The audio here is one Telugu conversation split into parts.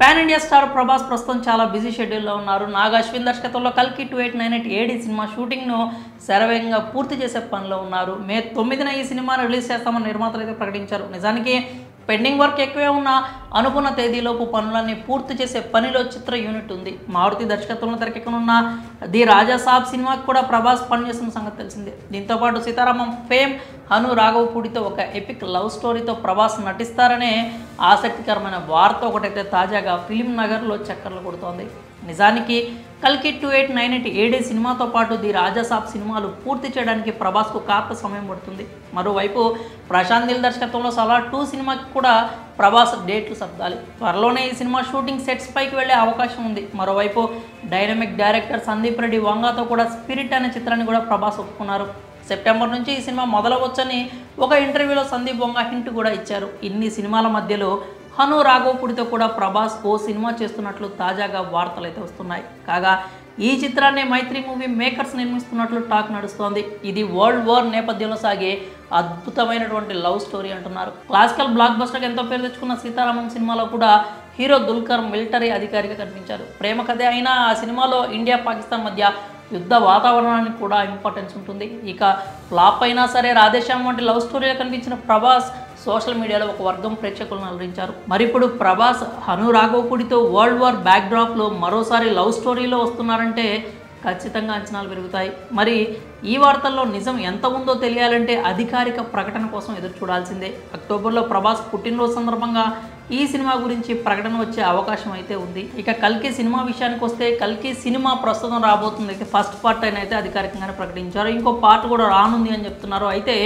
పాన్ ఇండియా స్టార్ ప్రభాస్ ప్రస్తుతం చాలా బిజీ షెడ్యూల్లో ఉన్నారు. నాగ్ అశ్విన్ దర్శకత్వంలో కల్కి 2898 ఏడి సినిమా షూటింగ్ను శరవేగంగా పూర్తి చేసే పనిలో ఉన్నారు. మే 9న ఈ సినిమాను రిలీజ్ చేస్తామని నిర్మాతలు అయితే ప్రకటించారు. నిజానికి పెండింగ్ వర్క్ ఎక్కువే ఉన్న అనుకున్న తేదీలోపు పనులన్నీ పూర్తి చేసే పనిలో చిత్ర యూనిట్ ఉంది. మారుతి దర్శకత్వంలో తెరకెక్కనున్న ది రాజా సాబ్ సినిమాకి కూడా ప్రభాస్ పనిచేస్తున్న సంగతి తెలిసిందే. దీంతోపాటు సీతారామం ఫేమ్ హను రాఘవపూడితో ఒక ఎపిక్ లవ్ స్టోరీతో ప్రభాస్ నటిస్తారనే ఆసక్తికరమైన వార్త ఒకటైతే తాజాగా ఫిలిం నగర్లో చక్కర్లు కొడుతోంది. నిజానికి కల్కి 2898 ఏడే సినిమాతో పాటు ది రాజా సాబ్ సినిమాలు పూర్తి చేయడానికి ప్రభాస్కు కాస్త సమయం పడుతుంది. మరోవైపు ప్రశాంత్ నీల్ దర్శకత్వంలో సలార్ 2 సినిమాకి కూడా ప్రభాస్ డేట్లు సర్దాలి. త్వరలోనే ఈ సినిమా షూటింగ్ సెట్స్ పైకి వెళ్లే అవకాశం ఉంది. మరోవైపు డైనమిక్ డైరెక్టర్ సందీప్ రెడ్డి వంగాతో కూడా స్పిరిట్ అనే చిత్రాన్ని కూడా ప్రభాస్ ఒప్పుకున్నారు. సెప్టెంబర్ నుంచి ఈ సినిమా మొదలవచ్చని ఒక ఇంటర్వ్యూలో సందీప్ వంగ హింట్ కూడా ఇచ్చారు. ఇన్ని సినిమాల మధ్యలో హను రాఘవపూడితో కూడా ప్రభాస్ ఓ సినిమా చేస్తున్నట్లు తాజాగా వార్తలు అయితే వస్తున్నాయి. కాగా ఈ చిత్రాన్ని మైత్రి మూవీ మేకర్స్ నిర్మిస్తున్నట్లు టాక్ నడుస్తోంది. ఇది వరల్డ్ వార్ నేపథ్యంలో సాగే అద్భుతమైనటువంటి లవ్ స్టోరీ అంటున్నారు. క్లాసికల్ బ్లాక్ బస్టర్కి ఎంతో పేరు తెచ్చుకున్న సీతారామం సినిమాలో కూడా హీరో దుల్కర్ మిలిటరీ అధికారిగా కనిపించారు. ప్రేమ కథే అయినా ఆ సినిమాలో ఇండియా పాకిస్తాన్ మధ్య యుద్ధ వాతావరణానికి కూడా ఇంపార్టెన్స్ ఉంటుంది. ఇక ఫ్లాప్ అయినా సరే రాధేశ్యామ్ వంటి లవ్ స్టోరీలో కనిపించిన ప్రభాస్ సోషల్ మీడియాలో ఒక వర్గం ప్రేక్షకులను అలరించారు. మరిప్పుడు ప్రభాస్ హను రాఘవపూడితో వరల్డ్ వార్ బ్యాక్డ్రాప్లో మరోసారి లవ్ స్టోరీలో వస్తున్నారంటే ఖచ్చితంగా అంచనాలు పెరుగుతాయి. మరి ఈ వార్తల్లో నిజం ఎంత ఉందో తెలియాలంటే అధికారిక ప్రకటన కోసం ఎదురు చూడాల్సిందే. అక్టోబర్లో ప్రభాస్ పుట్టినరోజు సందర్భంగా ఈ సినిమా గురించి ప్రకటన వచ్చే అవకాశం అయితే ఉంది. ఇక కల్కి సినిమా విషయానికి వస్తే కల్కి సినిమా ప్రస్తుతం రాబోతుంది. అయితే ఫస్ట్ పార్ట్ అయితే అధికారికంగానే ప్రకటించారు. ఇంకో పార్ట్ కూడా రానుంది అని చెప్తున్నారు. అయితే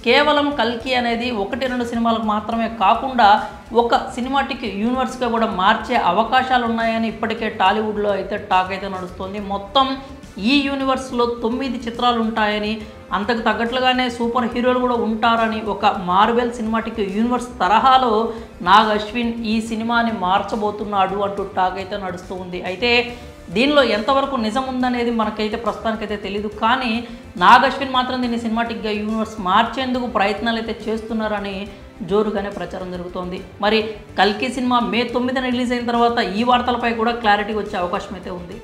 కేవలం కల్కి అనేది 1-2 సినిమాలకు మాత్రమే కాకుండా ఒక సినిమాటిక్ యూనివర్స్గా కూడా మార్చే అవకాశాలు ఉన్నాయని ఇప్పటికే టాలీవుడ్లో అయితే టాక్ అయితే నడుస్తుంది. మొత్తం ఈ యూనివర్స్లో 9 చిత్రాలు ఉంటాయని, అంతకు తగ్గట్లుగానే సూపర్ హీరోలు కూడా ఉంటారని, ఒక మార్వెల్ సినిమాటిక్ యూనివర్స్ తరహాలో నాగ్ అశ్విన్ ఈ సినిమాని మార్చబోతున్నాడు అంటూ టాక్ అయితే నడుస్తూ ఉంది. అయితే దీనిలో ఎంతవరకు నిజం ఉందనేది మనకైతే ప్రస్తుతానికైతే తెలీదు. కానీ నాగ్ అశ్విన్ మాత్రం దీన్ని సినిమాటిక్గా యూనివర్స్ మార్చేందుకు ప్రయత్నాలు అయితే చేస్తున్నారని జోరుగానే ప్రచారం జరుగుతోంది. మరి కల్కి సినిమా మే 9న రిలీజ్ అయిన తర్వాత ఈ వార్తలపై కూడా క్లారిటీ వచ్చే అవకాశం అయితే ఉంది.